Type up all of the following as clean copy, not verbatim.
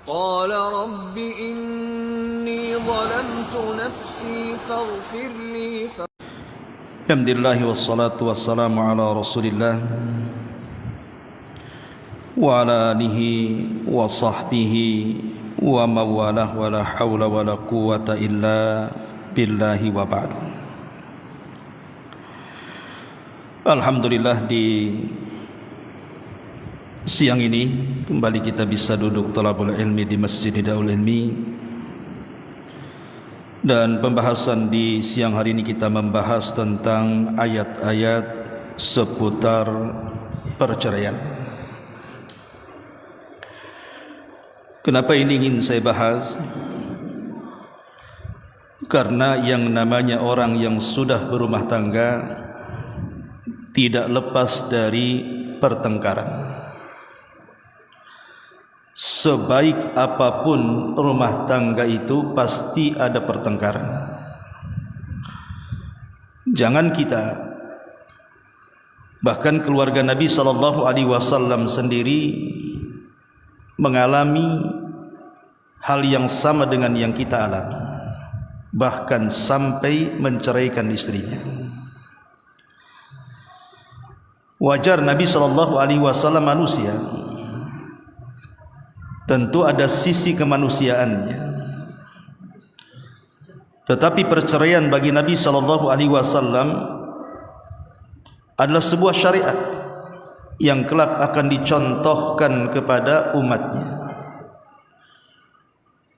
قال رب إني ظلمت نفسي فاغفر لي Alhamdulillah wassalatu wassalamu ala rasulillah wa ala alihi wa sahbihi wa mawalah wa la hawla wa la quwata illa billahi wa ba'du. Alhamdulillah, di siang ini kembali kita bisa duduk thalabul ilmi di Masjid Hidayatul Ilmi. Dan pembahasan di siang hari ini kita membahas tentang ayat-ayat seputar perceraian. Kenapa ini ingin saya bahas? Karena yang namanya orang yang sudah berumah tangga tidak lepas dari pertengkaran. Sebaik apapun rumah tangga itu pasti ada pertengkaran. Jangan kita, bahkan keluarga Nabi SAW sendiri mengalami hal yang sama dengan yang kita alami, bahkan sampai menceraikan istrinya. Wajar Nabi SAW manusia, tentu ada sisi kemanusiaannya. Tetapi perceraian bagi Nabi SAW adalah sebuah syariat yang kelak akan dicontohkan kepada umatnya.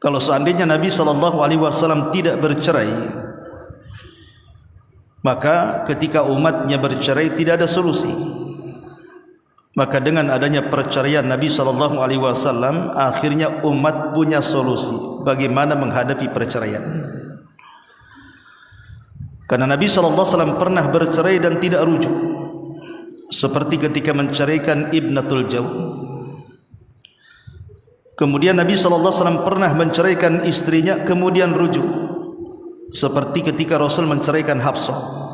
Kalau seandainya Nabi SAW tidak bercerai, maka ketika umatnya bercerai tidak ada solusi. Maka dengan adanya perceraian Nabi SAW, akhirnya umat punya solusi bagaimana menghadapi perceraian. Karena Nabi SAW pernah bercerai dan tidak rujuk, seperti ketika menceraikan Ibnatul Jauh. Kemudian Nabi SAW pernah menceraikan istrinya kemudian rujuk, seperti ketika Rasul menceraikan Hafsah.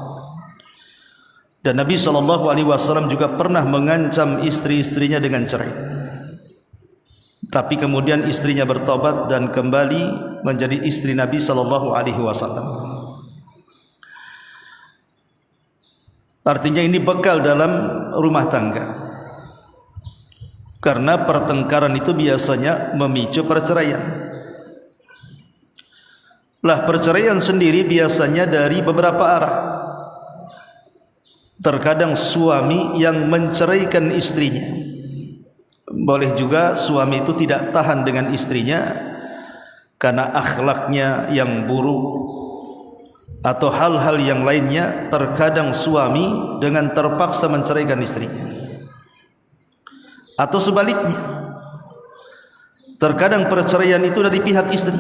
Dan Nabi SAW juga pernah mengancam istri-istrinya dengan cerai. Tapi kemudian istrinya bertobat dan kembali menjadi istri Nabi SAW. Artinya ini bekal dalam rumah tangga. Karena pertengkaran itu biasanya memicu perceraian. Lah, perceraian sendiri biasanya dari beberapa arah. Terkadang suami yang menceraikan istrinya. Boleh juga suami itu tidak tahan dengan istrinya karena akhlaknya yang buruk atau hal-hal yang lainnya. Terkadang suami dengan terpaksa menceraikan istrinya. Atau sebaliknya, terkadang perceraian itu dari pihak istri.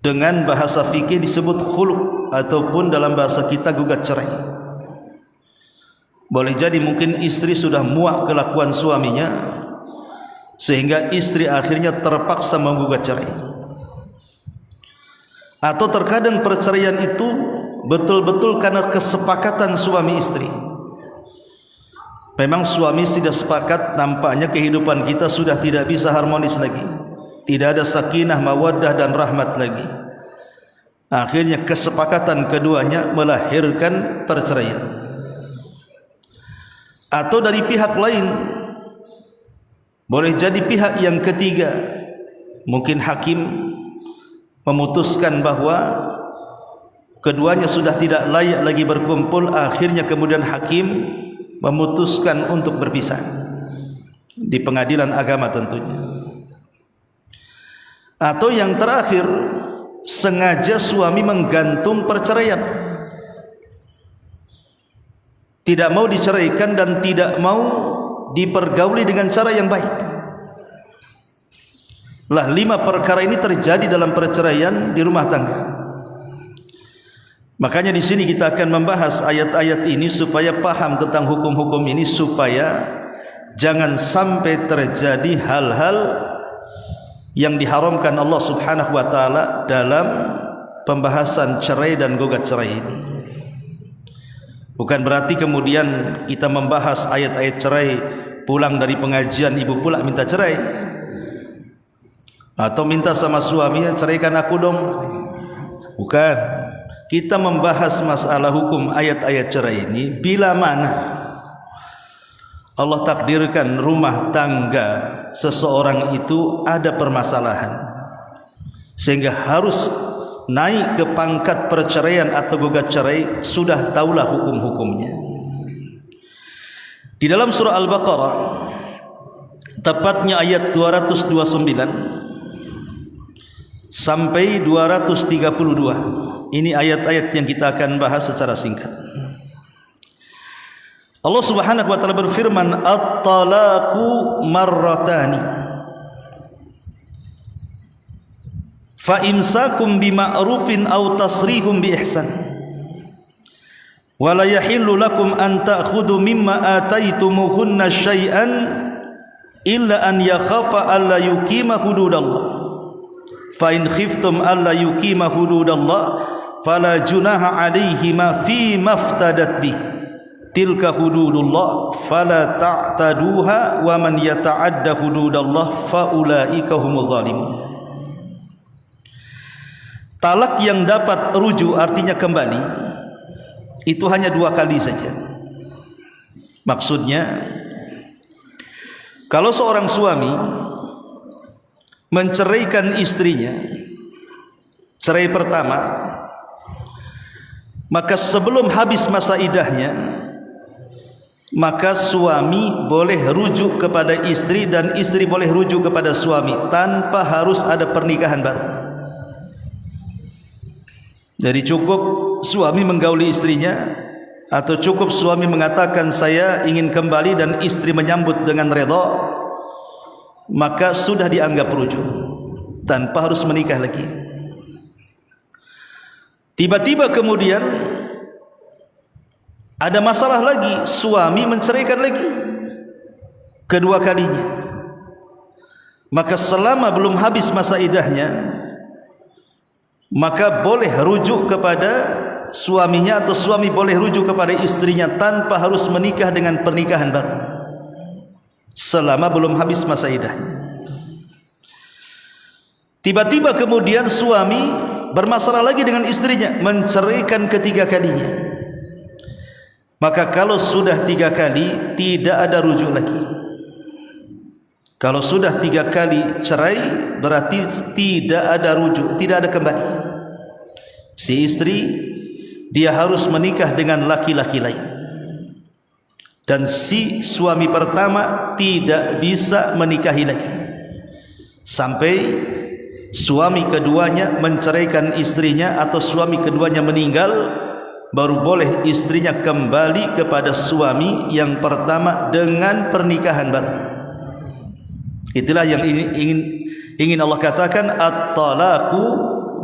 Dengan bahasa fikih disebut khulu', ataupun dalam bahasa kita gugat cerai. Boleh jadi mungkin istri sudah muak kelakuan suaminya, sehingga istri akhirnya terpaksa menggugat cerai. Atau terkadang perceraian itu betul-betul karena kesepakatan suami istri. Memang suami sudah sepakat, nampaknya kehidupan kita sudah tidak bisa harmonis lagi, tidak ada sakinah, mawaddah dan rahmat lagi. Akhirnya kesepakatan keduanya melahirkan perceraian. Atau dari pihak lain, boleh jadi pihak yang ketiga, mungkin hakim memutuskan bahwa keduanya sudah tidak layak lagi berkumpul. Akhirnya kemudian hakim memutuskan untuk berpisah di pengadilan agama tentunya. Atau yang terakhir, sengaja suami menggantung perceraian, tidak mau diceraikan dan tidak mau dipergauli dengan cara yang baik. Lah, 5 perkara ini terjadi dalam perceraian di rumah tangga. Makanya di sini kita akan membahas ayat-ayat ini supaya paham tentang hukum-hukum ini, supaya jangan sampai terjadi hal-hal yang diharamkan Allah Subhanahu wa taala dalam pembahasan cerai dan gugat cerai ini. Bukan berarti kemudian kita membahas ayat-ayat cerai, pulang dari pengajian ibu pula minta cerai. Atau minta sama suaminya, ceraikan aku dong. Bukan. Kita membahas masalah hukum ayat-ayat cerai ini bila mana Allah takdirkan rumah tangga seseorang itu ada permasalahan sehingga harus naik ke pangkat perceraian atau gugat cerai, sudah tahulah hukum-hukumnya. Di dalam surah Al-Baqarah, tepatnya ayat 229 sampai 232, ini ayat-ayat yang kita akan bahas secara singkat. Allah Subhanahu wa taala berfirman, at-talaqu marratani fa imsakum bima'rufin aw tasrihum bi ihsan wa la yahillu lakum an ta'khudhu mimma ataitumuhunna syai'an illa an yakhafa alla yuqima hududallah fa in khiftum alla yuqima hududallah fala junaha alaihima fi maftadat bih tilka hududullah fala ta'taduha wa man yata'adda hududallah fa ulaika humuz zalimun. Talak yang dapat rujuk, artinya kembali, itu hanya 2 kali saja. Maksudnya, kalau seorang suami menceraikan istrinya cerai pertama, maka sebelum habis masa iddahnya, maka suami boleh rujuk kepada istri dan istri boleh rujuk kepada suami tanpa harus ada pernikahan baru. Jadi cukup suami menggauli istrinya, atau cukup suami mengatakan saya ingin kembali dan istri menyambut dengan redha, maka sudah dianggap rujuk tanpa harus menikah lagi. Tiba-tiba kemudian ada masalah lagi, suami menceraikan lagi kedua kalinya, maka selama belum habis masa iddahnya, maka boleh rujuk kepada suaminya atau suami boleh rujuk kepada istrinya tanpa harus menikah dengan pernikahan baru selama belum habis masa iddahnya. Tiba-tiba kemudian suami bermasalah lagi dengan istrinya, menceraikan ketiga kalinya, maka kalau sudah 3 kali tidak ada rujuk lagi. Kalau sudah 3 kali cerai berarti tidak ada rujuk, tidak ada kembali. Si istri dia harus menikah dengan laki-laki lain, dan si suami pertama tidak bisa menikahi lagi sampai suami keduanya menceraikan istrinya atau suami keduanya meninggal, baru boleh istrinya kembali kepada suami yang pertama dengan pernikahan baru. Itulah yang ingin Allah katakan, at-talaqu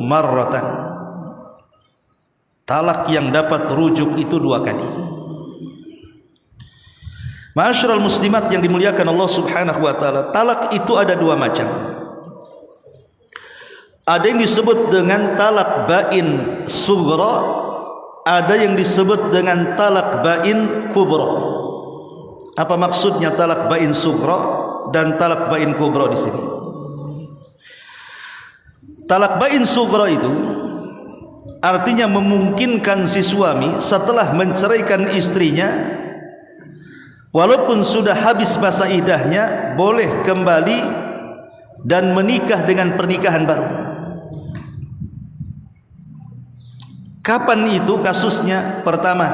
marratan. Talak yang dapat rujuk itu 2 kali. Ma'asyiral muslimat yang dimuliakan Allah Subhanahu wa taala, talak itu ada 2 macam. Ada yang disebut dengan talak bain sughra, ada yang disebut dengan talak bain kubra. Apa maksudnya talak bain sughra dan talak bain kubra di sini? Talak bain sughra itu artinya memungkinkan si suami setelah menceraikan istrinya, walaupun sudah habis masa iddahnya, boleh kembali dan menikah dengan pernikahan baru. Kapan itu kasusnya? Pertama,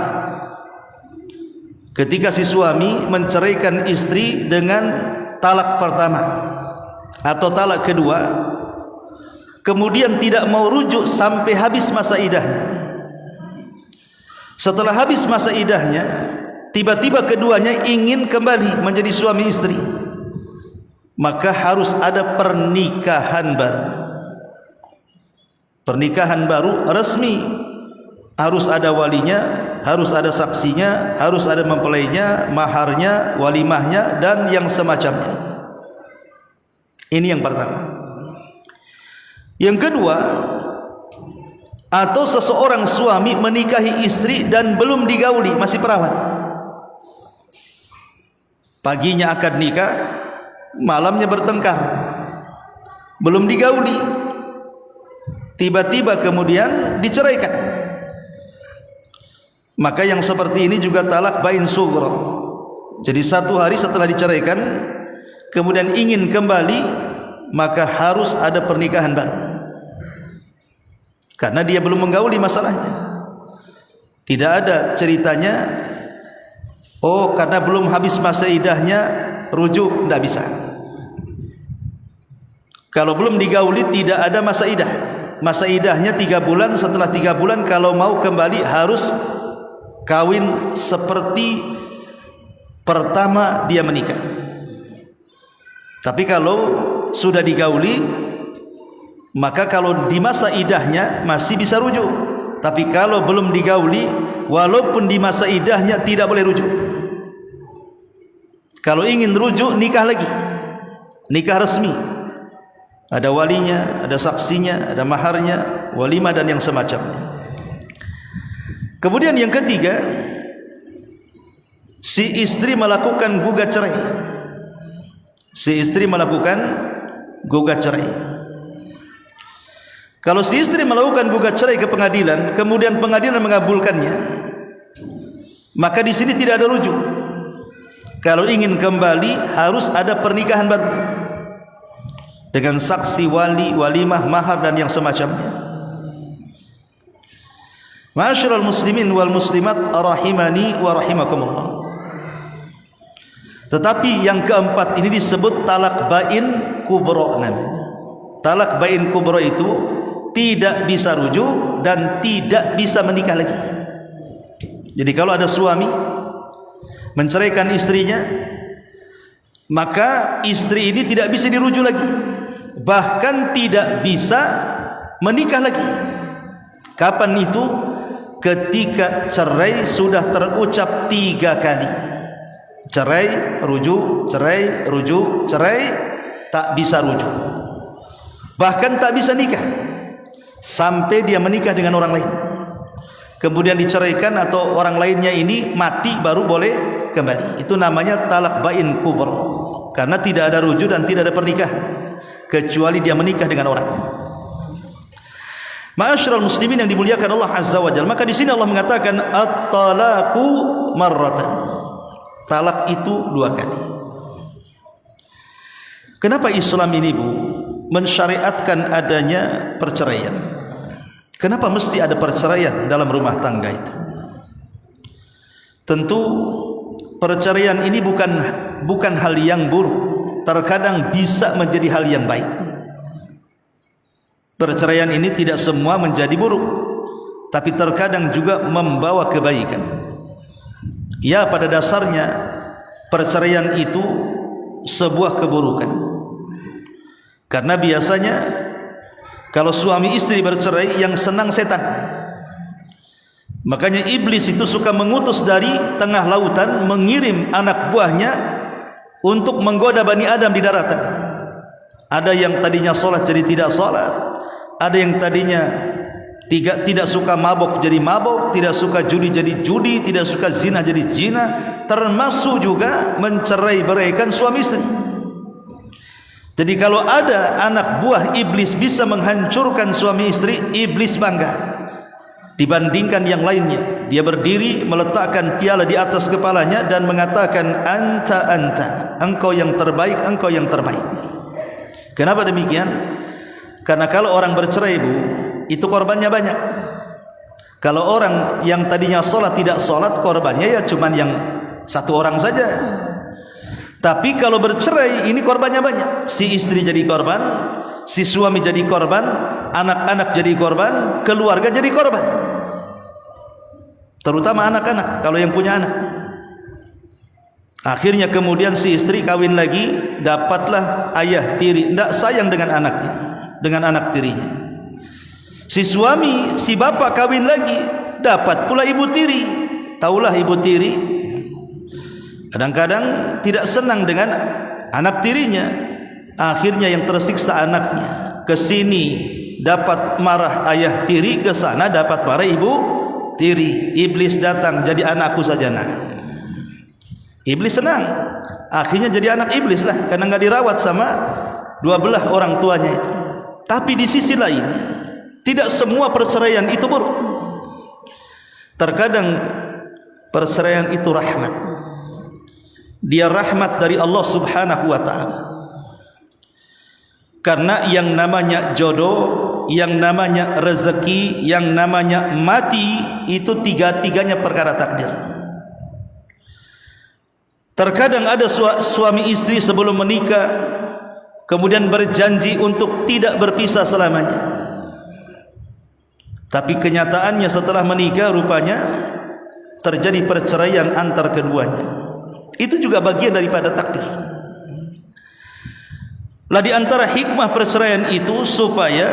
ketika si suami menceraikan istri dengan talak pertama atau talak kedua, kemudian tidak mau rujuk sampai habis masa iddahnya. Setelah habis masa iddahnya, tiba-tiba keduanya ingin kembali menjadi suami istri, maka harus ada pernikahan baru. Pernikahan baru resmi, harus ada walinya, harus ada saksinya, harus ada mempelainya, maharnya, walimahnya, dan yang semacamnya. Ini yang pertama. Yang kedua, atau seseorang suami menikahi istri dan belum digauli, masih perawan. Paginya akad nikah, malamnya bertengkar. belum digauli, tiba-tiba kemudian diceraikan, maka yang seperti ini juga talak bain sughra. Jadi 1 hari setelah diceraikan kemudian ingin kembali, maka harus ada pernikahan baru, karena dia belum menggauli masalahnya. Tidak ada ceritanya, oh karena belum habis masa idahnya rujuk, tidak bisa. Kalau belum digauli tidak ada masa idah. Masa idahnya 3 bulan, setelah 3 bulan kalau mau kembali harus kawin seperti pertama dia menikah. Tapi kalau sudah digauli, maka kalau di masa idahnya masih bisa rujuk. Tapi kalau belum digauli, walaupun di masa idahnya tidak boleh rujuk. Kalau ingin rujuk, nikah lagi, nikah resmi, ada walinya, ada saksinya, ada maharnya, walimah dan yang semacamnya. Kemudian yang ketiga, si istri melakukan gugat cerai. Si istri melakukan gugat cerai. Kalau si istri melakukan gugat cerai ke pengadilan, kemudian pengadilan mengabulkannya, maka di sini tidak ada rujuk. Kalau ingin kembali harus ada pernikahan baru dengan saksi, wali, walimah, mahar dan yang semacamnya. Ma'asyiral muslimin wal muslimat rahimani wa rahimakumullah. Tetapi yang keempat ini disebut talak bain kubra namanya. Talak bain kubra itu tidak bisa rujuk dan tidak bisa menikah lagi. Jadi kalau ada suami menceraikan istrinya, maka istri ini tidak bisa dirujuk lagi, bahkan tidak bisa menikah lagi. Kapan itu? Ketika cerai sudah terucap 3 kali. Cerai, rujuk, cerai, rujuk, cerai, tak bisa rujuk, bahkan tak bisa nikah sampai dia menikah dengan orang lain, kemudian diceraikan atau orang lainnya ini mati baru boleh kembali. Itu namanya talak bain kubra, karena tidak ada rujuk dan tidak ada pernikahan kecuali dia menikah dengan orang. Ma'asyiral muslimin yang dimuliakan Allah Azza wa Jalla, maka di sini Allah mengatakan at-talaqu marratan. Talak itu 2 kali. Kenapa Islam ini, Bu, mensyariatkan adanya perceraian? Kenapa mesti ada perceraian dalam rumah tangga itu? Tentu perceraian ini bukan hal yang buruk, terkadang bisa menjadi hal yang baik. Perceraian ini tidak semua menjadi buruk, tapi terkadang juga membawa kebaikan. Ya, pada dasarnya perceraian itu sebuah keburukan, karena biasanya kalau suami istri bercerai yang senang setan. Makanya iblis itu suka mengutus dari tengah lautan, mengirim anak buahnya untuk menggoda Bani Adam di daratan. Ada yang tadinya sholat jadi tidak sholat, ada yang tadinya tidak suka mabok jadi mabok, tidak suka judi jadi judi, tidak suka zina jadi zina, termasuk juga mencerai-beraikan suami istri. Jadi kalau ada anak buah iblis bisa menghancurkan suami istri, iblis bangga dibandingkan yang lainnya. Dia berdiri meletakkan piala di atas kepalanya dan mengatakan anta, engkau yang terbaik, engkau yang terbaik. Kenapa demikian? Karena kalau orang bercerai, Bu, itu korbannya banyak. Kalau orang yang tadinya sholat tidak sholat, korbannya ya cuman yang 1 orang saja. Tapi kalau bercerai ini korbannya banyak. Si istri jadi korban, si suami jadi korban, anak-anak jadi korban, keluarga jadi korban. Terutama anak-anak, kalau yang punya anak. Akhirnya kemudian si istri kawin lagi, dapatlah ayah tiri, tidak sayang dengan anaknya, dengan anak tirinya. Si suami, si bapak kawin lagi, dapat pula ibu tiri. Taulah ibu tiri kadang-kadang tidak senang dengan anak tirinya. Akhirnya yang tersiksa anaknya. Kesini dapat marah ayah tiri, ke sana dapat marah ibu tiri. Iblis datang, jadi anakku saja nak. Iblis senang, akhirnya jadi anak iblis lah, karena nggak dirawat sama dua belah orang tuanya itu. Tapi di sisi lain, tidak semua perceraian itu buruk. Terkadang perceraian itu rahmat. Dia rahmat dari Allah Subhanahu wa taala. Karena yang namanya jodoh, yang namanya rezeki, yang namanya mati, itu tiga-tiganya perkara takdir. Terkadang ada suami istri sebelum menikah kemudian berjanji untuk tidak berpisah selamanya. Tapi kenyataannya setelah menikah rupanya terjadi perceraian antar keduanya. Itu juga bagian daripada takdir. Lah di antara hikmah perceraian itu supaya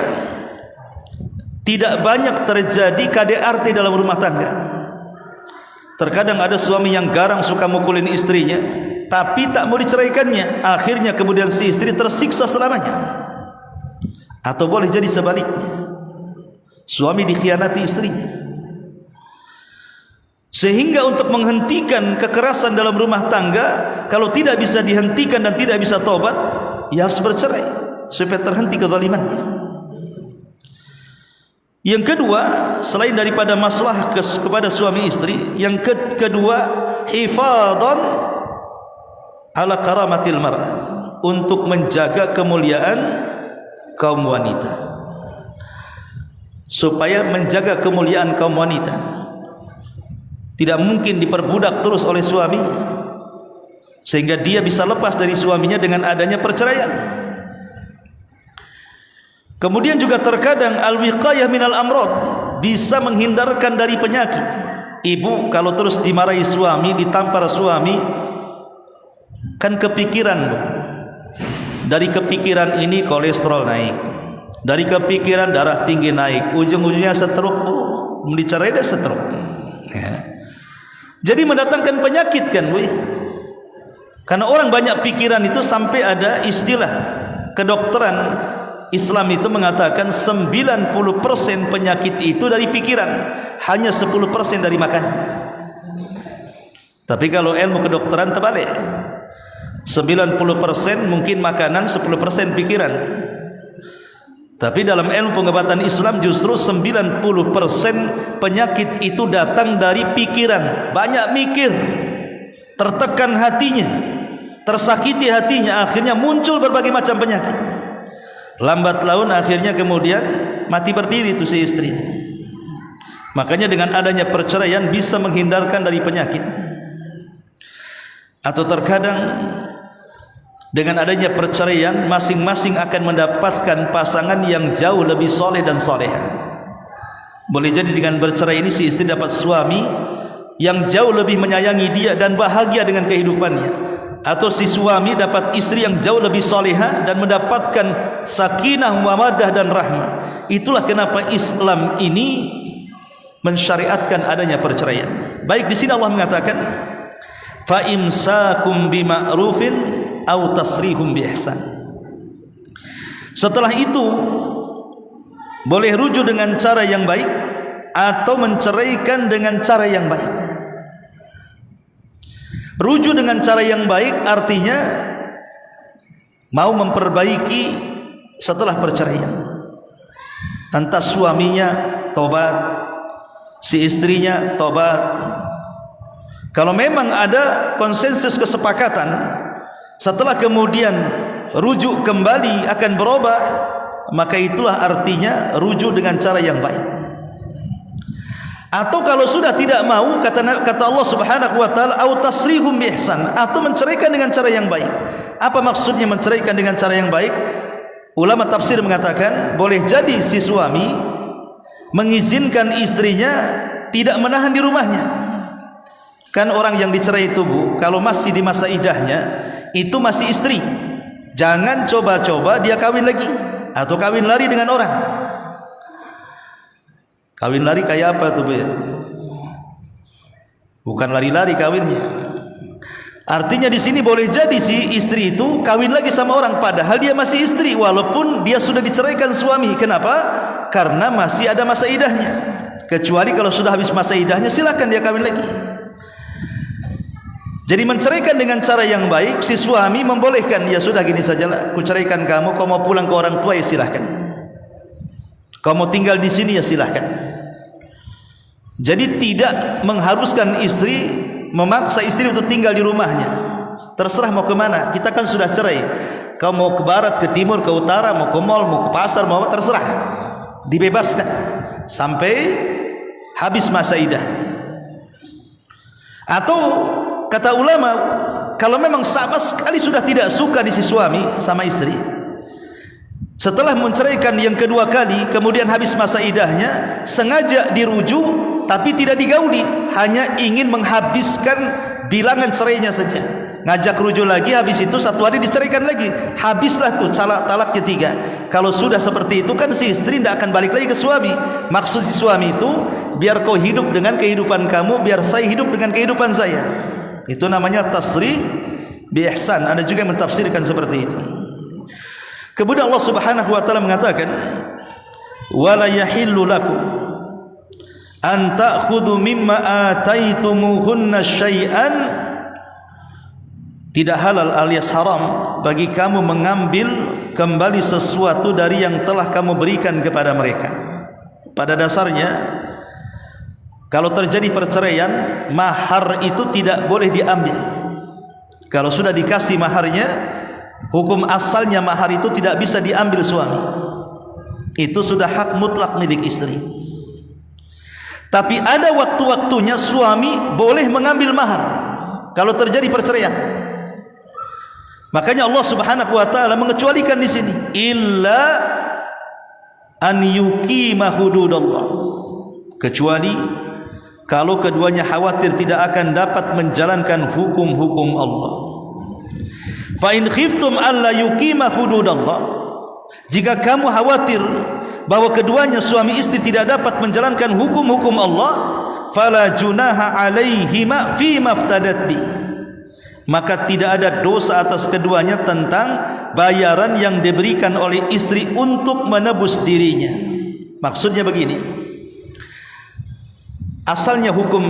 tidak banyak terjadi KDRT dalam rumah tangga. Terkadang ada suami yang garang suka mukulin istrinya, tapi tak mau diceraikannya. Akhirnya kemudian si istri tersiksa selamanya. Atau boleh jadi sebaliknya, suami dikhianati istrinya. Sehingga untuk menghentikan kekerasan dalam rumah tangga, kalau tidak bisa dihentikan dan tidak bisa tobat, ia harus bercerai supaya terhenti kezalimannya. Yang kedua, selain daripada masalah kepada suami istri, yang kedua, hifadhan ala karamatil mar'ah, untuk menjaga kemuliaan kaum wanita. Supaya menjaga kemuliaan kaum wanita, tidak mungkin diperbudak terus oleh suaminya, sehingga dia bisa lepas dari suaminya dengan adanya perceraian. Kemudian juga terkadang al-wiqayah minal amrad, bisa menghindarkan dari penyakit. Ibu kalau terus dimarahi suami, ditampar suami, kan kepikiran, dari kepikiran ini kolesterol naik, dari kepikiran darah tinggi naik, ujung-ujungnya stroke. Dicerai dia stroke ya. Jadi mendatangkan penyakit kan, Bu? Karena orang banyak pikiran itu, sampai ada istilah kedokteran Islam itu mengatakan 90% penyakit itu dari pikiran, hanya 10% dari makanan. Tapi kalau ilmu kedokteran terbalik, 90% mungkin makanan, 10% pikiran. Tapi dalam ilmu pengobatan Islam justru 90% penyakit itu datang dari pikiran. Banyak mikir, tertekan hatinya, tersakiti hatinya, akhirnya muncul berbagai macam penyakit. Lambat laun akhirnya kemudian mati berdiri itu si istri. Makanya dengan adanya perceraian bisa menghindarkan dari penyakit. Atau terkadang dengan adanya perceraian, masing-masing akan mendapatkan pasangan yang jauh lebih soleh dan soleha. Boleh jadi dengan bercerai ini si istri dapat suami yang jauh lebih menyayangi dia dan bahagia dengan kehidupannya, atau si suami dapat istri yang jauh lebih soleha dan mendapatkan sakinah, mawaddah dan rahmah. Itulah kenapa Islam ini mensyariatkan adanya perceraian. Baik, di sini Allah mengatakan fa imsakum bima'rufin au tasrihum bi ihsan. Setelah itu boleh rujuk dengan cara yang baik atau menceraikan dengan cara yang baik. Rujuk dengan cara yang baik artinya mau memperbaiki setelah perceraian. Entah suaminya tobat, si istrinya tobat. Kalau memang ada konsensus kesepakatan, setelah kemudian rujuk kembali akan berubah, maka itulah artinya rujuk dengan cara yang baik. Atau kalau sudah tidak mau, kata Allah Subhanahu wa taala, au tasrihum bi ihsan, atau menceraikan dengan cara yang baik. Apa maksudnya menceraikan dengan cara yang baik? Ulama tafsir mengatakan boleh jadi si suami mengizinkan istrinya tidak menahan di rumahnya. Kan orang yang dicerai itu, Bu, kalau masih di masa idahnya, itu masih istri. Jangan coba-coba dia kawin lagi atau kawin lari dengan orang. Kawin lari kayak apa tuh, Bu? Bukan lari-lari kawinnya. Artinya di sini boleh jadi si istri itu kawin lagi sama orang padahal dia masih istri, walaupun dia sudah diceraikan suami. Kenapa? Karena masih ada masa idahnya. Kecuali kalau sudah habis masa idahnya, silakan dia kawin lagi. Jadi menceraikan dengan cara yang baik, si suami membolehkan, ya sudah gini sajalah, aku ceraikan kamu, kau mau pulang ke orang tua ya silahkan, kau mau tinggal di sini ya silahkan. Jadi tidak mengharuskan istri, memaksa istri untuk tinggal di rumahnya. Terserah mau kemana, kita kan sudah cerai. Kau mau ke barat, ke timur, ke utara, mau ke mall, mau ke pasar, mau apa, terserah, dibebaskan sampai habis masa iddahnya. Atau kata ulama, kalau memang sama sekali sudah tidak suka di si suami sama istri, setelah menceraikan yang kedua kali, kemudian habis masa iddahnya, sengaja dirujuk tapi tidak digauli, hanya ingin menghabiskan bilangan cerainya saja, ngajak rujuk lagi, habis itu 1 hari diceraikan lagi, habislah tuh talak ketiga. Kalau sudah seperti itu kan si istri tidak akan balik lagi ke suami. Maksud si suami itu, biar kau hidup dengan kehidupan kamu, biar saya hidup dengan kehidupan saya. Itu namanya tasrih bi ihsan. Ada juga yang mentafsirkan seperti itu. Kemudian Allah Subhanahu wa taala mengatakan, wala yahillu lakum an ta'khudhu mimma ataitumuhunna syai'an. Tidak halal alias haram bagi kamu mengambil kembali sesuatu dari yang telah kamu berikan kepada mereka. Pada dasarnya, kalau terjadi perceraian, mahar itu tidak boleh diambil. Kalau sudah dikasih maharnya, hukum asalnya mahar itu tidak bisa diambil suami. Itu sudah hak mutlak milik istri. Tapi ada waktu-waktunya suami boleh mengambil mahar kalau terjadi perceraian. Makanya Allah Subhanahu wa taala mengecualikan di sini, illa an yuqima hududallah, kecuali kalau keduanya khawatir tidak akan dapat menjalankan hukum-hukum Allah. Fa in khiftum alla yuqima hududallah, jika kamu khawatir bahwa keduanya suami istri tidak dapat menjalankan hukum-hukum Allah, fala junaha alaihima fi maftadat bi, maka tidak ada dosa atas keduanya tentang bayaran yang diberikan oleh istri untuk menebus dirinya. Maksudnya begini, asalnya hukum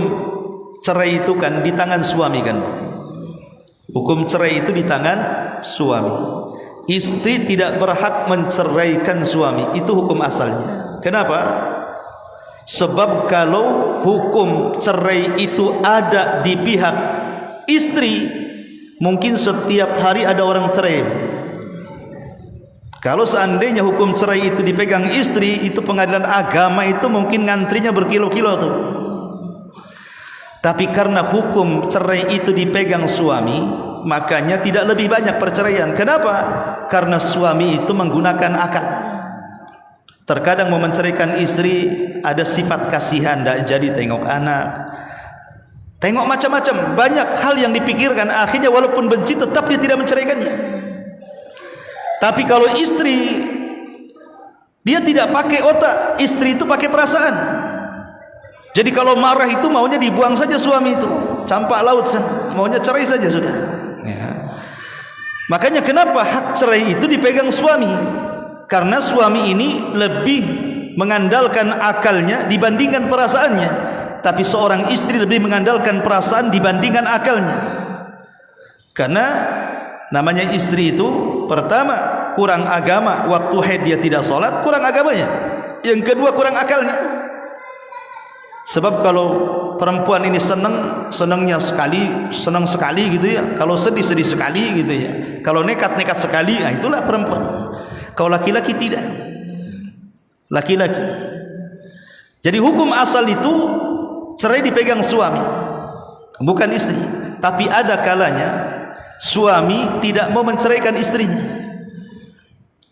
cerai itu kan di tangan suami kan. Hukum cerai itu di tangan suami. Istri tidak berhak menceraikan suami, itu hukum asalnya. Kenapa? Sebab kalau hukum cerai itu ada di pihak istri, mungkin setiap hari ada orang cerai. Kalau seandainya hukum cerai itu dipegang istri, itu pengadilan agama itu mungkin ngantrinya berkilo-kilo tuh. Tapi karena hukum cerai itu dipegang suami, makanya tidak lebih banyak perceraian. Kenapa? Karena suami itu menggunakan akal. Terkadang mau menceraikan istri ada sifat kasihan, tidak jadi tengok anak, tengok macam-macam, banyak hal yang dipikirkan. Akhirnya walaupun benci tetap dia tidak menceraikannya. Tapi kalau istri, dia tidak pakai otak, istri itu pakai perasaan. Jadi kalau marah itu maunya dibuang saja suami itu, campak laut sana, maunya cerai saja sudah ya. Makanya kenapa hak cerai itu dipegang suami? Karena suami ini lebih mengandalkan akalnya dibandingkan perasaannya. Tapi seorang istri lebih mengandalkan perasaan dibandingkan akalnya. Karena namanya istri itu, pertama kurang agama, waktu haid dia tidak sholat, kurang agamanya. Yang kedua kurang akalnya. Sebab kalau perempuan ini senangnya sekali, senang sekali gitu ya. Kalau sedih sekali gitu ya. Kalau nekat sekali, nah itulah perempuan. Kalau laki-laki tidak. Laki-laki. Jadi hukum asal itu cerai dipegang suami, bukan istri. Tapi ada kalanya suami tidak mau menceraikan istrinya,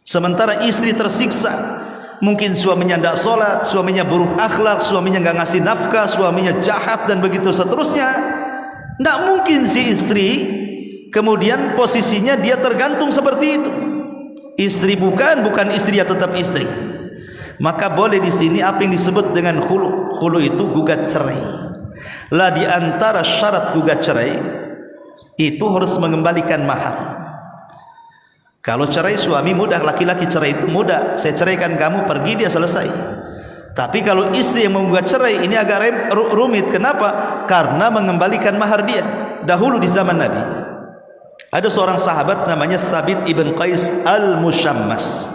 sementara istri tersiksa. Mungkin suaminya tidak sholat, suaminya buruk akhlak, suaminya nggak ngasih nafkah, suaminya jahat dan begitu seterusnya. Tidak mungkin si istri kemudian posisinya dia tergantung seperti itu. Istri bukan istri, ya tetap istri. Maka boleh di sini apa yang disebut dengan khulu. Khulu itu gugat cerai. Lah di antara syarat gugat cerai itu harus mengembalikan mahar. Kalau cerai suami mudah, laki-laki cerai itu mudah. Saya ceraikan kamu, pergi, dia selesai. Tapi kalau istri yang membuat cerai ini agak rumit. Kenapa? Karena mengembalikan mahar dia. dahulu di zaman Nabi ada seorang sahabat namanya Thabit ibn Qais al-Mushammas.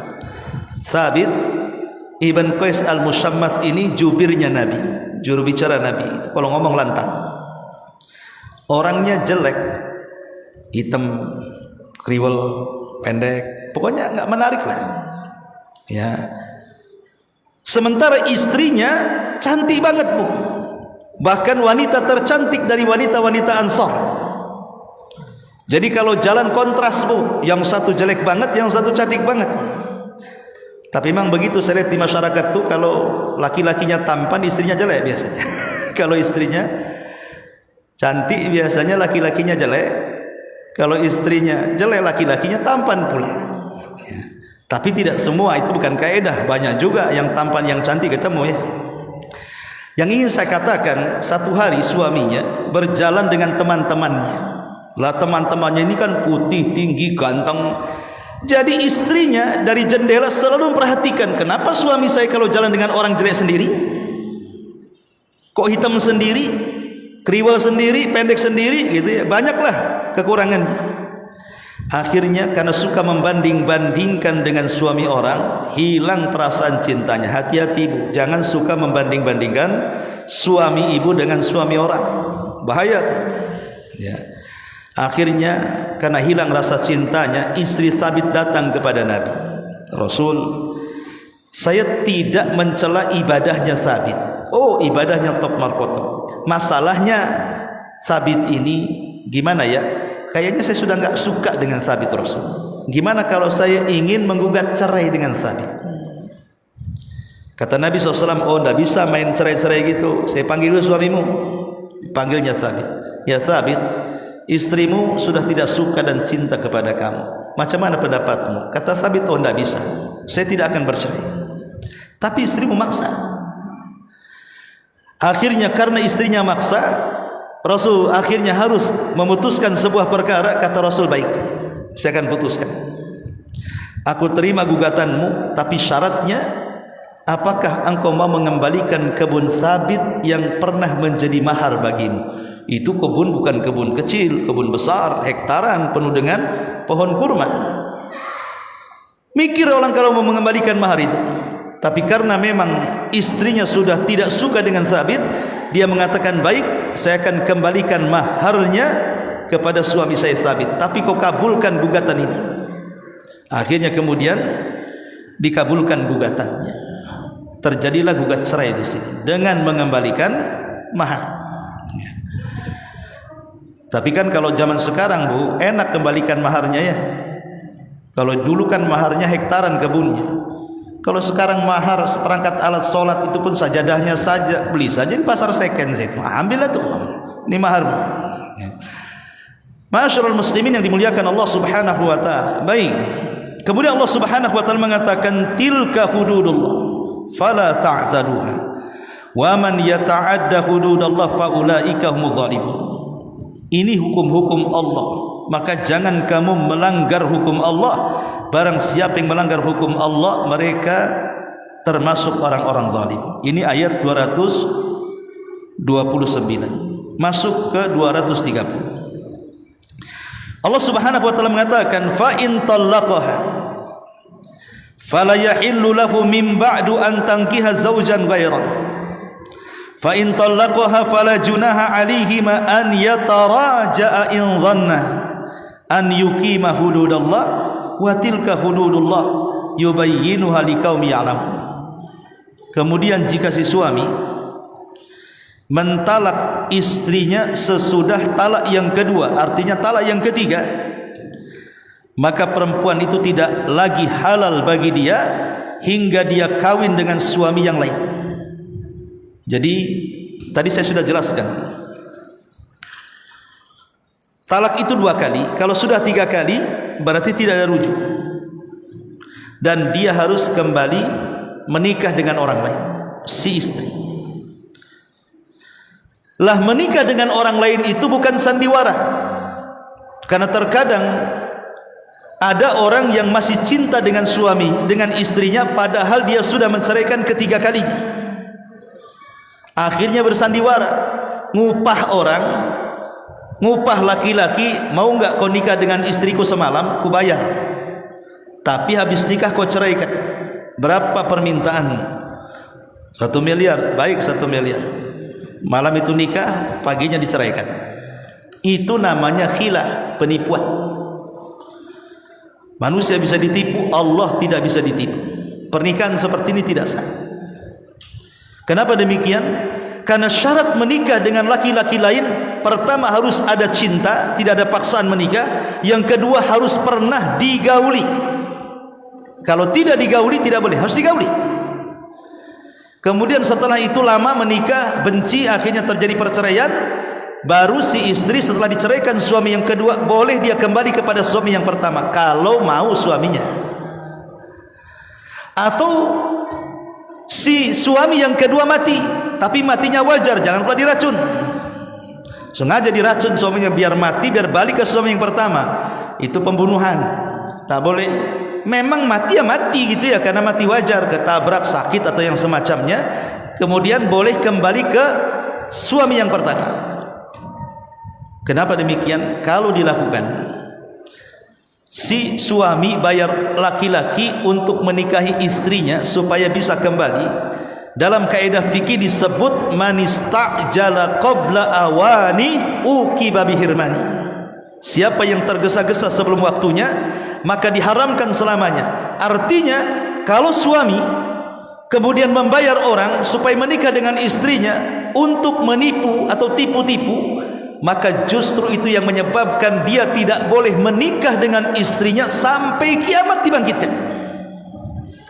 Thabit ibn Qais al-Mushammas ini jubirnya Nabi, juru bicara Nabi. Kalau ngomong lantang, orangnya jelek, hitam, kriwel, pendek, pokoknya nggak menarik lah ya. Sementara istrinya cantik banget bu, bahkan wanita tercantik dari wanita-wanita Ansar. Jadi kalau jalan kontras bu, yang satu jelek banget, yang satu cantik banget. Tapi memang begitu saya lihat di masyarakat tuh, kalau laki-lakinya tampan, istrinya jelek biasanya. Kalau istrinya cantik, biasanya laki-lakinya jelek. Kalau istrinya jelek, laki-lakinya tampan pula. Ya. Tapi tidak semua, itu bukan kaidah. Banyak juga yang tampan, yang cantik ketemu ya. Yang ingin saya katakan, satu hari suaminya berjalan dengan teman-temannya. Lah teman-temannya ini kan putih, tinggi, ganteng. Jadi istrinya dari jendela selalu memperhatikan, kenapa suami saya kalau jalan dengan orang jelek sendiri? Kok hitam sendiri, kriwel sendiri, pendek sendiri gitu ya. Banyaklah kekurangannya. Akhirnya karena suka membanding-bandingkan dengan suami orang, hilang perasaan cintanya. Hati-hati ibu, jangan suka membanding-bandingkan suami ibu dengan suami orang. Bahaya tuh ya. Akhirnya karena hilang rasa cintanya, istri Thabit datang kepada Nabi. Rasul, saya tidak mencela ibadahnya Thabit. Oh, ibadahnya top markotop. Masalahnya Thabit ini gimana ya? Kayaknya saya sudah nggak suka dengan Thabit Rasul. Gimana kalau saya ingin menggugat cerai dengan Thabit? Kata Nabi SAW, oh nggak bisa main cerai-cerai gitu. Saya panggil dulu suamimu. Panggilnya Thabit. Ya Thabit, istrimu sudah tidak suka dan cinta kepada kamu. Macam mana pendapatmu? Kata Thabit, oh nggak bisa. Saya tidak akan bercerai. Tapi istrimu maksa. Akhirnya karena istrinya maksa, Rasul akhirnya harus memutuskan sebuah perkara. Kata Rasul, baik, saya akan putuskan. Aku terima gugatanmu, tapi syaratnya, apakah engkau mau mengembalikan kebun Thabit yang pernah menjadi mahar bagimu? Itu kebun bukan kebun kecil, kebun besar, hektaran penuh dengan pohon kurma. Mikir orang kalau mau mengembalikan mahar itu. Tapi karena memang istrinya sudah tidak suka dengan Thabit, dia mengatakan, baik, saya akan kembalikan maharnya kepada suami saya Thabit, tapi kau kabulkan gugatan ini. Akhirnya kemudian dikabulkan gugatannya. Terjadilah gugat cerai di sini dengan mengembalikan mahar. Tapi kan kalau zaman sekarang bu, enak kembalikan maharnya ya. Kalau dulu kan maharnya hektaran kebunnya. Kalau sekarang mahar seperangkat alat sholat itu pun sajadahnya saja, beli saja di pasar second situ. Ambillah tuh, ini mahar. Ma'asyiral muslimin yang dimuliakan Allah Subhanahu wa taala. Baik. Kemudian Allah Subhanahu wa taala mengatakan, tilka hududullah fala ta'taduha. Wa man yata'adda hududallah fa ulaika humudz zalimun. Ini hukum-hukum Allah, maka jangan kamu melanggar hukum Allah. Barang siapa yang melanggar hukum Allah, mereka termasuk orang-orang zalim. Ini ayat 229 masuk ke 230. Allah Subhanahu wa taala mengatakan, fa in talaqaha fala yahillu lahu min ba'du an tankiha zawjan ghairah. Fa in talaqaha fala junaha 'alaihima an yataraja'a in dhanna an yuqima hududallah wa tilka hududullah yubayyinuha liqaumi ya'lamun. Kemudian jika si suami mentalak istrinya sesudah talak yang kedua, artinya talak yang ketiga, maka perempuan itu tidak lagi halal bagi dia hingga dia kawin dengan suami yang lain. Jadi tadi saya sudah jelaskan, talak itu 2 kali. Kalau sudah 3 kali berarti tidak ada rujuk, dan dia harus kembali menikah dengan orang lain, si istri. Lah menikah dengan orang lain itu bukan sandiwara. Karena terkadang ada orang yang masih cinta dengan suami, dengan istrinya, padahal dia sudah menceraikan ketiga kalinya. Akhirnya bersandiwara, ngupah orang, ngupah laki-laki, mau enggak kau nikah dengan istriku semalam, ku bayar. Tapi habis nikah kau ceraikan. Berapa permintaanmu? 1 miliar. Baik, 1 miliar. Malam itu nikah, paginya diceraikan. Itu namanya khilah, penipuan. Manusia bisa ditipu, Allah tidak bisa ditipu. Pernikahan seperti ini tidak sah. Kenapa demikian? Karena syarat menikah dengan laki-laki lain, pertama harus ada cinta, tidak ada paksaan menikah. Yang kedua harus pernah digauli. Kalau tidak digauli tidak boleh, harus digauli. Kemudian setelah itu lama menikah, benci, akhirnya terjadi perceraian. Baru si istri setelah diceraikan suami yang kedua, boleh dia kembali kepada suami yang pertama kalau mau suaminya. Atau si suami yang kedua mati, tapi matinya wajar, jangan pula diracun. Sengaja diracun suaminya biar mati, biar balik ke suami yang pertama. Itu pembunuhan, tak boleh. Memang mati ya mati gitu ya, karena mati wajar, ketabrak, sakit atau yang semacamnya. Kemudian boleh kembali ke suami yang pertama. Kenapa demikian? Kalau dilakukan, si suami bayar laki-laki untuk menikahi istrinya supaya bisa kembali. Dalam kaidah fikih disebut manista'jala qabla awani uqiba bihirmani. Siapa yang tergesa-gesa sebelum waktunya, maka diharamkan selamanya. Artinya kalau suami kemudian membayar orang supaya menikah dengan istrinya untuk menipu atau tipu-tipu, maka justru itu yang menyebabkan dia tidak boleh menikah dengan istrinya sampai kiamat dibangkitkan,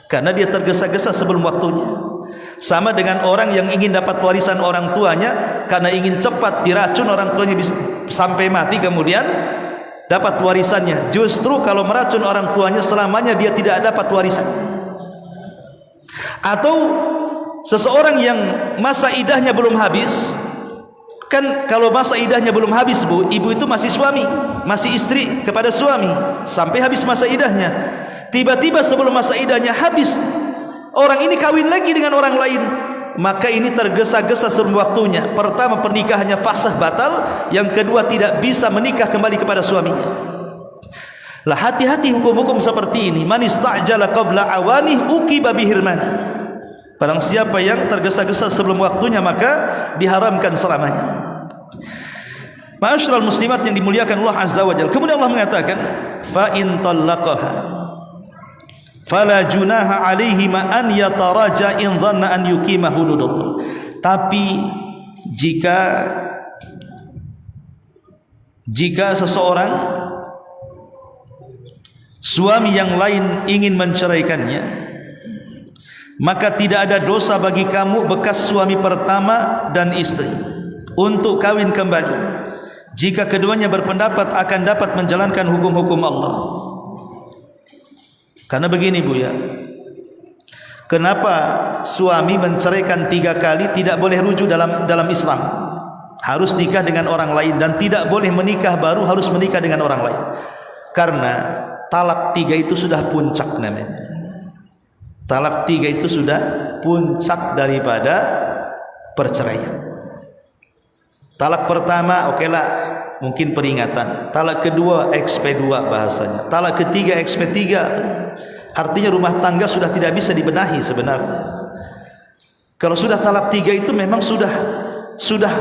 karena dia tergesa-gesa sebelum waktunya. Sama dengan orang yang ingin dapat warisan orang tuanya, karena ingin cepat diracun orang tuanya sampai mati, kemudian dapat warisannya. Justru kalau meracun orang tuanya, selamanya dia tidak dapat warisan. Atau seseorang yang masa idahnya belum habis. Kan kalau masa idahnya belum habis, Bu, ibu itu masih suami, masih istri kepada suami sampai habis masa idahnya. Tiba-tiba sebelum masa idahnya habis, orang ini kawin lagi dengan orang lain, maka ini tergesa-gesa sebelum waktunya. Pertama, pernikahannya fasah, batal. Yang kedua, tidak bisa menikah kembali kepada suaminya. Lah, hati-hati hukum-hukum seperti ini. Man ista'jala qabla awani uqiba bihirmani. Barang siapa yang tergesa-gesa sebelum waktunya, maka diharamkan selamanya. Ma'asyiral muslimat yang dimuliakan Allah Azza wa Jalla. Kemudian Allah mengatakan, fa in talaqaha fala junaha alaihi ma an yataraja in dhanna an yuqima hududallah. Tapi jika seseorang suami yang lain ingin menceraikannya, maka tidak ada dosa bagi kamu bekas suami pertama dan istri untuk kawin kembali jika keduanya berpendapat akan dapat menjalankan hukum-hukum Allah. Karena begini, Bu, ya, kenapa suami menceraikan 3 kali tidak boleh rujuk dalam Islam? Harus nikah dengan orang lain, dan tidak boleh menikah baru, harus menikah dengan orang lain. Karena talak 3 itu sudah puncak namanya. Talak 3 itu sudah puncak daripada perceraian. Talak pertama okelah, mungkin peringatan. Talak kedua XP2 bahasanya. Talak ketiga XP3. Artinya rumah tangga sudah tidak bisa dibenahi sebenarnya. Kalau sudah talak 3 itu memang sudah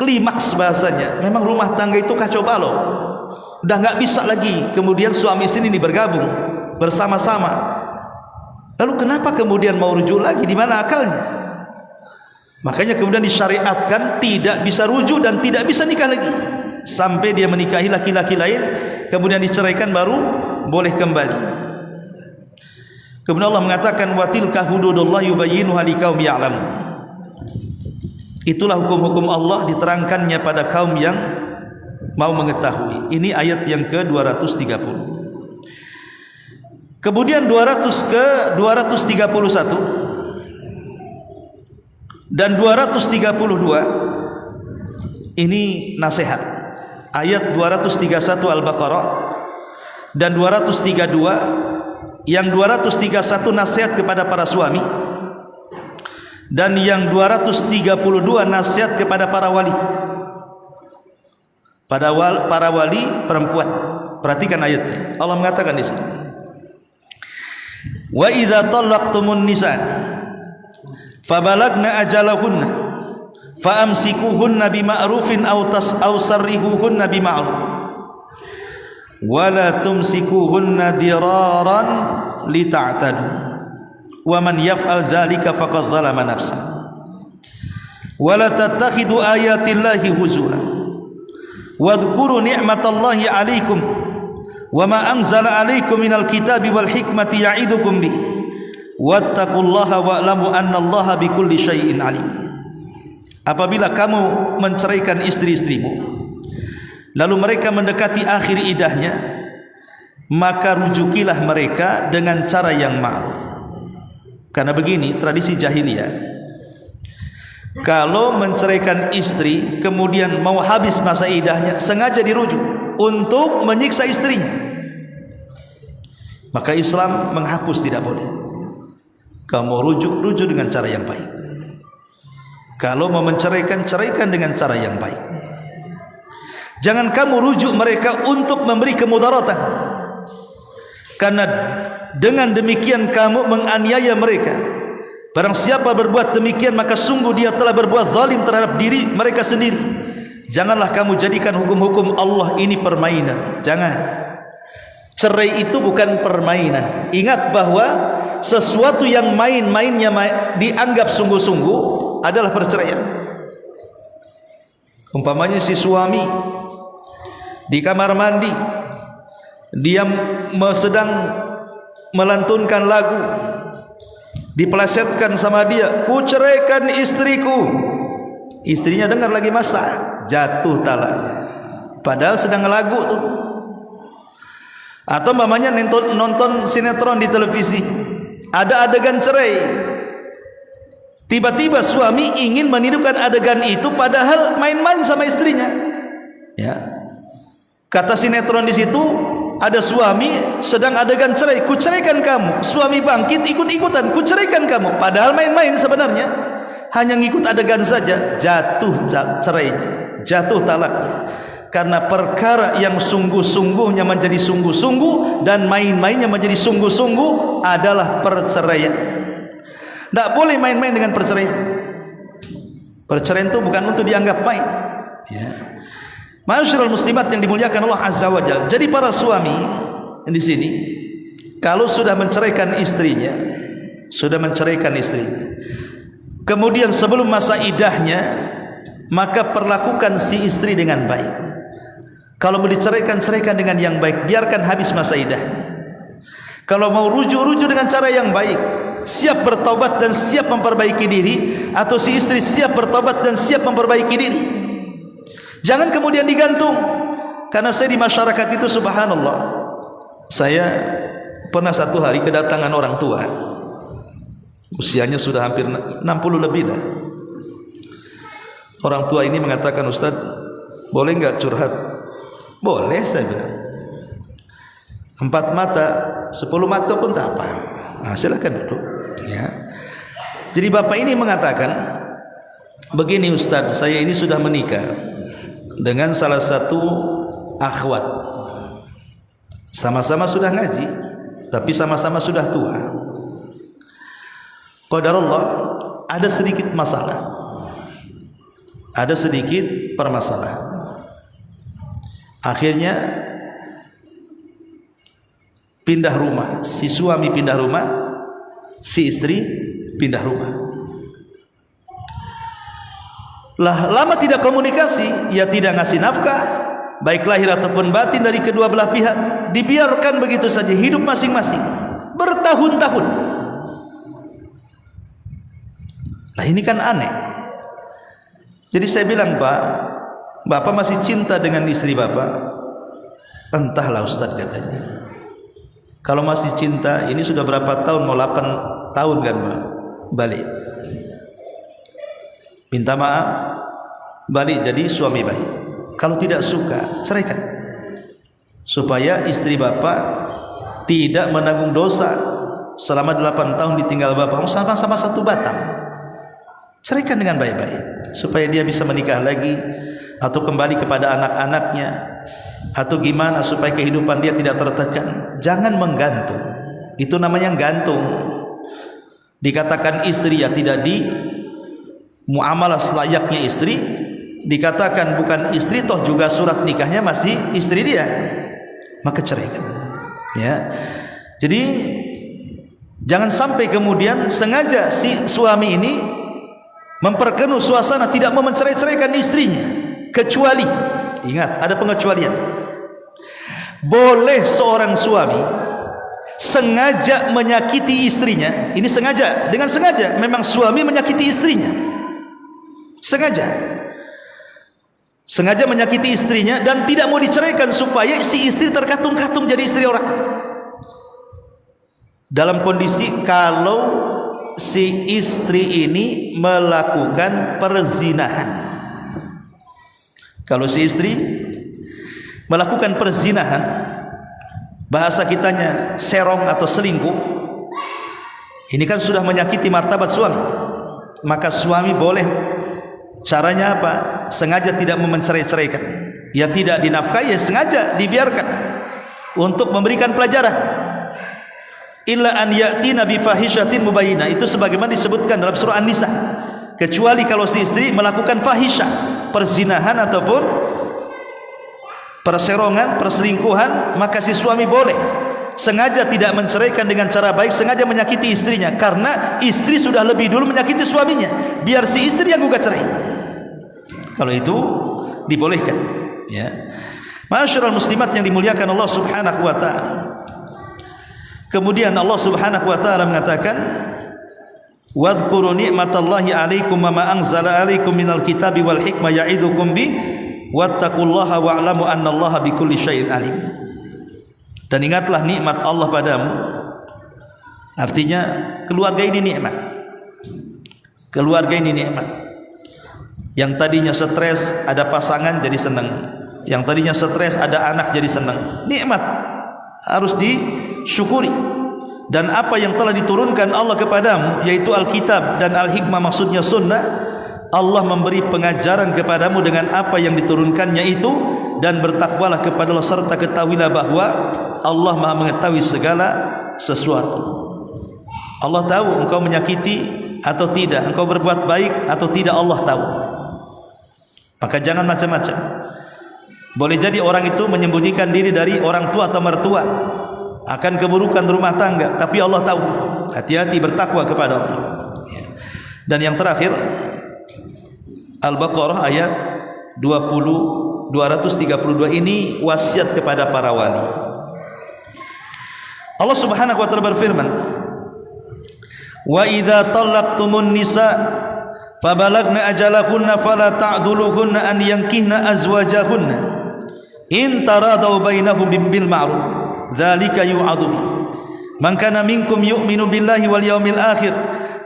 klimaks bahasanya. Memang rumah tangga itu kacau balau. Udah nggak bisa lagi kemudian suami istri ini bergabung bersama-sama. Lalu kenapa kemudian mau rujuk lagi? Di mana akalnya? Makanya kemudian disyariatkan tidak bisa rujuk dan tidak bisa nikah lagi sampai dia menikahi laki-laki lain, kemudian diceraikan baru boleh kembali. Kemudian Allah mengatakan wa tilka hududullah yubayyinuha liqaumin ya'lamun. Itulah hukum-hukum Allah diterangkannya pada kaum yang mau mengetahui. Ini ayat yang ke-230. Kemudian 200 ke 231 dan 232 ini nasihat. Ayat 231 Al-Baqarah dan 232. Yang 231 nasihat kepada para suami, dan yang 232 nasihat kepada para wali. pada para wali perempuan. Perhatikan ayatnya. Allah mengatakan di sini, wa idza talaqtumun nisa fabalagna ajalahunna faamsikuhunna bima'rufin aw sarrihuhunna bima'ruf wa la tumsikuhunna diraran lita'tadu wa man yaf'al dzalika faqad zalama nafsahu wa la tattakhidu ayatillahi huzwa wadhkuru ni'matallahi 'alaikum wa ma anzala 'alaikum minal kitabi wal hikmati ya'idukum bihi wattaqullaha wa'lamu annallaha bikulli syai'in 'alim. Apabila kamu menceraikan istri-istrimu lalu mereka mendekati akhir iddahnya, maka rujukilah mereka dengan cara yang ma'ruf. Karena begini tradisi jahiliyah, kalau menceraikan istri kemudian mau habis masa iddahnya, sengaja dirujuk untuk menyiksa istrinya. Maka Islam menghapus, tidak boleh. Kalau mau rujuk dengan cara yang baik. Kalau mau menceraikan, ceraikan dengan cara yang baik. Jangan kamu rujuk mereka untuk memberi kemudaratan, karena dengan demikian kamu menganiaya mereka. Barang siapa berbuat demikian, maka sungguh dia telah berbuat zalim terhadap diri mereka sendiri. Janganlah kamu jadikan hukum-hukum Allah ini permainan. Jangan. Cerai itu bukan permainan. Ingat bahwa sesuatu yang main-mainnya dianggap sungguh-sungguh adalah perceraian. Umpamanya si suami di kamar mandi, dia sedang melantunkan lagu, dipelesetkan sama dia, ku ceraikan istriku. Istrinya dengar lagi masak, jatuh talaknya, padahal sedang lagu tuh. Atau mamanya nonton sinetron di televisi, ada adegan cerai, tiba-tiba suami ingin menidurkan adegan itu padahal main-main sama istrinya. Ya, kata sinetron di situ, ada suami sedang adegan cerai, ku ceraikan kamu. Suami bangkit ikut-ikutan, ku ceraikan kamu, padahal main-main sebenarnya, hanya ngikut adegan saja. Jatuh cerainya, jatuh talaknya, karena perkara yang sungguh-sungguhnya menjadi sungguh-sungguh dan main-mainnya menjadi sungguh-sungguh adalah perceraian. Tidak boleh main-main dengan perceraian. Perceraian itu bukan untuk dianggap main, ya. Ma'asyiral muslimat yang dimuliakan Allah Azza wa Jalla. Jadi para suami di sini kalau sudah menceraikan istrinya, kemudian sebelum masa iddahnya, maka perlakukan si istri dengan baik. Kalau mau diceraikan, ceraikan dengan yang baik, biarkan habis masa iddahnya. Kalau mau rujuk dengan cara yang baik, siap bertobat dan siap memperbaiki diri, atau si istri siap bertobat dan siap memperbaiki diri. Jangan kemudian digantung. Karena saya di masyarakat itu, subhanallah, saya pernah satu hari kedatangan orang tua, usianya sudah hampir 60 lebih lah. Orang tua ini mengatakan, Ustaz, boleh enggak curhat? Boleh, saya bilang. 4 mata, 10 mata pun tak apa. Nah, silakan duduk, ya. Jadi bapak ini mengatakan, begini Ustaz, saya ini sudah menikah dengan salah satu akhwat, sama-sama sudah ngaji, tapi sama-sama sudah tua. Qadarullah, ada sedikit masalah, ada sedikit permasalahan. Akhirnya pindah rumah, si suami pindah rumah, si istri pindah rumah. Lah, lama tidak komunikasi, ya tidak ngasih nafkah, baik lahir ataupun batin dari kedua belah pihak, dibiarkan begitu saja hidup masing-masing bertahun-tahun. Lah, ini kan aneh. Jadi saya bilang, Pak, Bapak masih cinta dengan istri Bapak? Entahlah Ustaz, katanya. Kalau masih cinta, ini sudah berapa tahun, mau 8 tahun kan Pak? Balik, minta maaf, balik jadi suami baik. Kalau tidak suka, ceraikan, supaya istri Bapak tidak menanggung dosa selama 8 tahun ditinggal Bapak. Sama-sama satu batang. Ceraikan dengan baik-baik, supaya dia bisa menikah lagi atau kembali kepada anak-anaknya, atau gimana supaya kehidupan dia tidak tertekan. Jangan menggantung. Itu namanya gantung. Dikatakan istri ya tidak di muamalah selayaknya istri, dikatakan bukan istri toh juga surat nikahnya masih istri dia, maka ceraikan. Ya. Jadi jangan sampai kemudian sengaja si suami ini memperkeruh suasana, tidak mau mencerai-ceraikan istrinya, kecuali, ingat ada pengecualian. Boleh seorang suami sengaja menyakiti istrinya. Ini sengaja, dengan sengaja memang suami menyakiti istrinya, sengaja menyakiti istrinya dan tidak mau diceraikan supaya si istri terkatung-katung jadi istri orang. Dalam kondisi kalau si istri ini melakukan perzinahan. Kalau si istri melakukan perzinahan, bahasa kitanya serong atau selingkuh, ini kan sudah menyakiti martabat suami. Maka suami boleh, caranya apa? Sengaja tidak mencerai-ceraikan. Ya tidak dinafkahi, ya sengaja dibiarkan untuk memberikan pelajaran. Illa an ya'tina bi fahishatin mubayyinah, itu sebagaimana disebutkan dalam surah An-Nisa. Kecuali kalau si istri melakukan fahisyah, perzinahan ataupun perserongan, perselingkuhan, maka si suami boleh sengaja tidak menceraikan dengan cara baik, sengaja menyakiti istrinya, karena istri sudah lebih dulu menyakiti suaminya, biar si istri yang gugat cerai. Kalau itu dibolehkan, ya. Ma'asyiral muslimat yang dimuliakan Allah Subhanahu wa taala. Kemudian Allah Subhanahu wa taala mengatakan, "Wadhkuru ni'matallahi 'alaikum wa ma anzala 'alaikum minal kitabi wal hikmah ya'idukum bi wattaqullaha wa'lamu annallaha bikulli syai'in alim." Dan ingatlah nikmat Allah padamu. Artinya keluarga ini nikmat. Keluarga ini nikmat. Yang tadinya stres ada pasangan jadi senang. Yang tadinya stres ada anak jadi senang. Nikmat harus disyukuri. Dan apa yang telah diturunkan Allah kepadamu, yaitu Alkitab dan Al-Hikmah, maksudnya sunnah, Allah memberi pengajaran kepadamu dengan apa yang diturunkannya itu, dan bertakwalah kepada Allah serta ketahuilah bahwa Allah Maha mengetahui segala sesuatu. Allah tahu engkau menyakiti atau tidak, engkau berbuat baik atau tidak, Allah tahu. Maka jangan macam-macam. Boleh jadi orang itu menyembunyikan diri dari orang tua atau mertua akan keburukan rumah tangga, tapi Allah tahu. Hati-hati, bertakwa kepada Allah. Dan yang terakhir, Al-Baqarah ayat 232 ini wasiat kepada para wali. Allah Subhanahu wa taala berfirman, "Wa idza talaqtumun nisa fabalagna ajalahunna fala ta'dhuluhunna an yankihna azwajahunna in taradaw bainahum bil ma'ruf dzalika yu'adhu man kana minkum yu'minu billahi wal yawmil akhir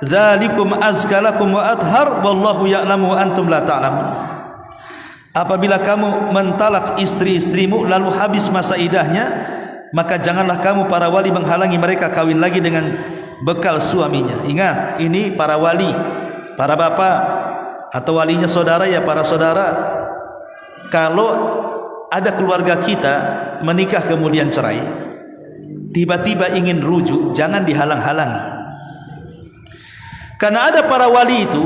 dzalikum azkalakum wa athhar wallahu ya'lamu wa antum la ta'lamun." Apabila kamu mentalak istri-istrimu lalu habis masa idahnya, maka janganlah kamu para wali menghalangi mereka kawin lagi dengan bekal suaminya. Ingat, ini para wali, para bapak atau walinya saudara, ya para saudara. Kalau ada keluarga kita menikah kemudian cerai, tiba-tiba ingin rujuk, jangan dihalang-halangi. Karena ada para wali itu,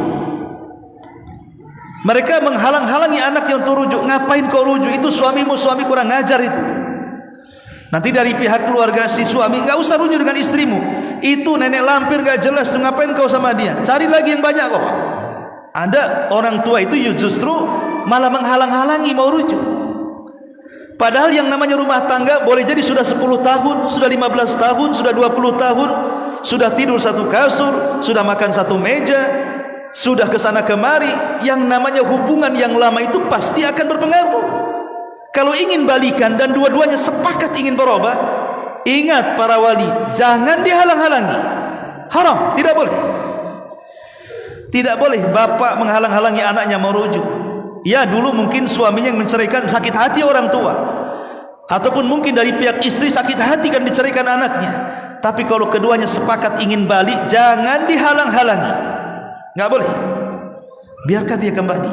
mereka menghalang-halangi anak yang rujuk. Ngapain kau rujuk? Itu suamimu, suami kurang ngajar itu. Nanti dari pihak keluarga si suami, enggak usah rujuk dengan istrimu. Itu nenek lampir enggak jelas, ngapain kau sama dia? Cari lagi yang banyak kok. Ada orang tua itu justru malah menghalang-halangi mau rujuk. Padahal yang namanya rumah tangga boleh jadi sudah 10 tahun, sudah 15 tahun, sudah 20 tahun, sudah tidur satu kasur, sudah makan satu meja, sudah kesana kemari. Yang namanya hubungan yang lama itu pasti akan berpengaruh. Kalau ingin balikan dan dua-duanya sepakat ingin berubah, ingat para wali, jangan dihalang-halangi. Haram, tidak boleh. Tidak boleh bapak menghalang-halangi anaknya mau rujuk. Ya, dulu mungkin suaminya yang menceraikan, sakit hati orang tua, ataupun mungkin dari pihak istri sakit hati kan diceraikan anaknya. Tapi kalau keduanya sepakat ingin balik, jangan dihalang-halangi. Enggak boleh. Biarkan dia kembali.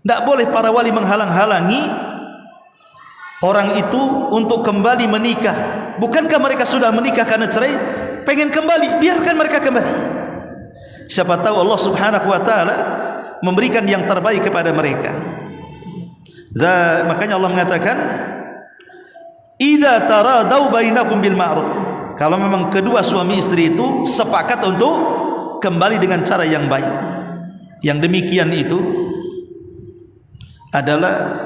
Tidak boleh para wali menghalang-halangi orang itu untuk kembali menikah. Bukankah mereka sudah menikah karena cerai, pengen kembali, biarkan mereka kembali. Siapa tahu Allah Subhanahu wa taala memberikan yang terbaik kepada mereka. Makanya Allah mengatakan, idza taradau bainakum bil ma'ruf. Kalau memang kedua suami istri itu sepakat untuk kembali dengan cara yang baik, yang demikian itu adalah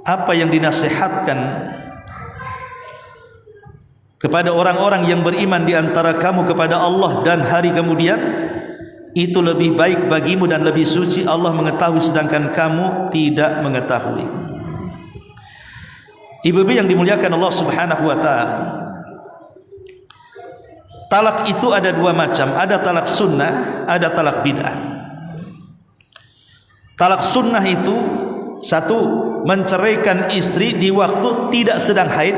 apa yang dinasihatkan kepada orang-orang yang beriman di antara kamu kepada Allah dan hari kemudian. Itu lebih baik bagimu dan lebih suci. Allah mengetahui sedangkan kamu tidak mengetahui. Ibu-ibu yang dimuliakan Allah Subhanahu wa taala, talak itu ada dua macam, ada talak sunnah, ada talak bid'ah. Talak sunnah itu satu, menceraikan istri di waktu tidak sedang haid.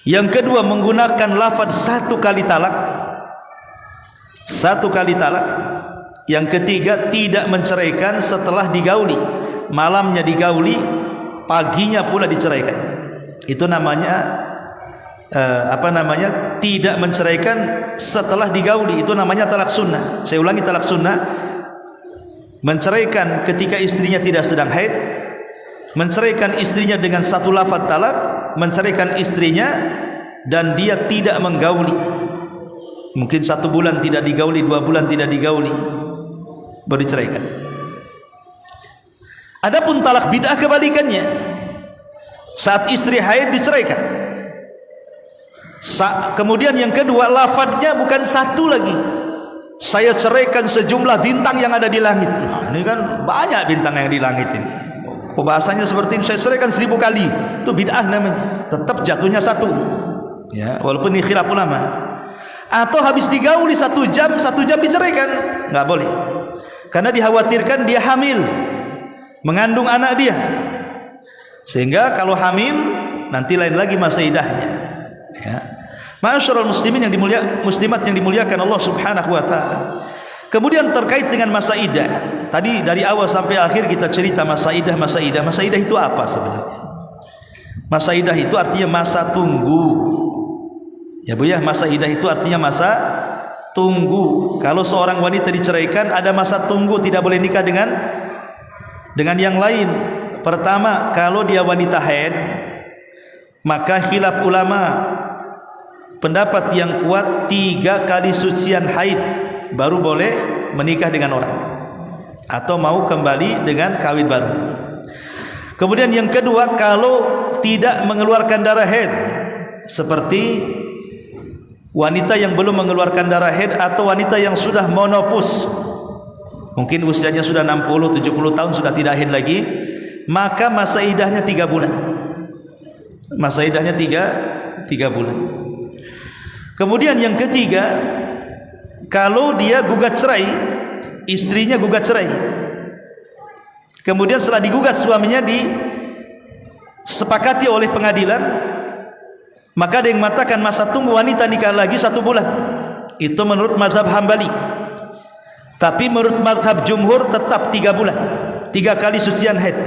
Yang kedua, menggunakan lafaz satu kali talak. Satu kali talak. Yang ketiga, tidak menceraikan setelah digauli, malamnya digauli, paginya pula diceraikan. Itu namanya tidak menceraikan setelah digauli. Itu namanya talak sunnah. Saya ulangi, talak sunnah: menceraikan ketika istrinya tidak sedang haid, menceraikan istrinya dengan satu lafaz talak, menceraikan istrinya dan dia tidak menggauli. Mungkin 1 bulan tidak digauli, 2 bulan tidak digauli, baru diceraikan. Adapun talak bid'ah kebalikannya, saat istri haid diceraikan. Kemudian yang kedua, lafadznya bukan satu lagi, saya ceraikan sejumlah bintang yang ada di langit. Nah, ini kan banyak bintang yang di langit ini. Bahasanya seperti ini, saya ceraikan 1000 kali. Itu bid'ah namanya. Tetap jatuhnya satu. Ya, walaupun ini khilaf ulama. Atau habis digauli 1 jam diceraikan, nggak boleh, karena dikhawatirkan dia hamil, mengandung anak dia, sehingga kalau hamil nanti lain lagi masa iddahnya. Ya. Ma'asyiral muslimin yang muslimat yang dimuliakan Allah Subhanahu wa taala. Kemudian terkait dengan masa iddah, tadi dari awal sampai akhir kita cerita masa iddah. Masa iddah itu apa sebenarnya? Masa iddah itu artinya masa tunggu. Ya Bu ya, masa iddah itu artinya masa tunggu. Kalau seorang wanita diceraikan, ada masa tunggu, tidak boleh nikah dengan yang lain. Pertama, kalau dia wanita haid, maka khilaf ulama, pendapat yang kuat 3 kali sucian haid baru boleh menikah dengan orang atau mau kembali dengan kawin baru. Kemudian yang kedua, kalau tidak mengeluarkan darah haid, seperti wanita yang belum mengeluarkan darah haid atau wanita yang sudah menopause, mungkin usianya sudah 60-70 tahun, sudah tidak haid lagi, maka masa iddahnya 3 bulan. Masa iddahnya 3 bulan. Kemudian yang ketiga, kalau dia gugat cerai, istrinya gugat cerai, kemudian setelah digugat suaminya disepakati oleh pengadilan, maka ada yang mengatakan masa tunggu wanita nikah lagi 1 bulan. Itu menurut mazhab Hambali. Tapi menurut mazhab jumhur tetap 3 bulan, 3 kali sucian haid.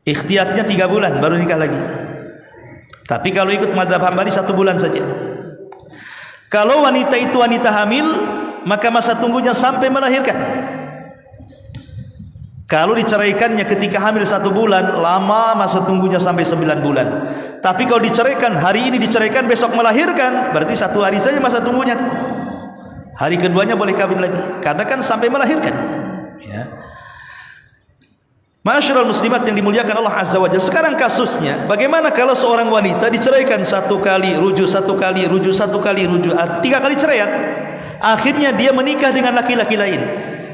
Ikhtiyatnya 3 bulan baru nikah lagi. Tapi kalau ikut mazhab Hambali 1 bulan saja. Kalau wanita itu wanita hamil, maka masa tunggunya sampai melahirkan. Kalau diceraikannya ketika hamil 1 bulan, lama masa tunggunya sampai 9 bulan. Tapi kalau diceraikan, hari ini diceraikan, besok melahirkan, berarti 1 hari saja masa tunggunya. Hari keduanya boleh kawin lagi, karena kan sampai melahirkan. Ya. Ma'asyiral muslimat yang dimuliakan Allah Azza wa Jalla. Sekarang kasusnya, bagaimana kalau seorang wanita diceraikan 1 kali, rujuk 1 kali, rujuk 1 kali, rujuk 3 kali ceraian. Akhirnya dia menikah dengan laki-laki lain.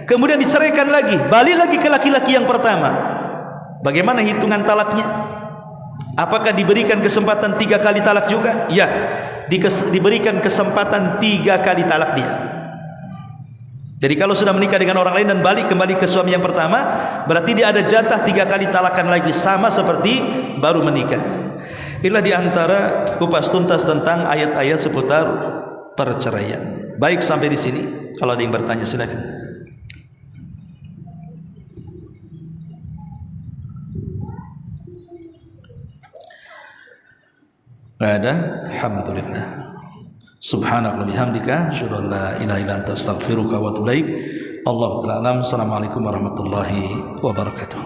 Kemudian diceraikan lagi, balik lagi ke laki-laki yang pertama. Bagaimana hitungan talaknya? Apakah diberikan kesempatan 3 kali talak juga? Ya, diberikan kesempatan 3 kali talak dia. Jadi kalau sudah menikah dengan orang lain dan balik kembali ke suami yang pertama, berarti dia ada jatah 3 kali talakan lagi, sama seperti baru menikah. Inilah diantara kupas tuntas tentang ayat-ayat seputar perceraian. Baik, sampai di sini. Kalau ada yang bertanya silakan. Enggak ada. Alhamdulillah. Subhanallah bihamdika asyhadu an la ilaha illa anta astaghfiruka wa atubu ilaik. Allahu ta'ala alam. Assalamualaikum warahmatullahi wabarakatuh.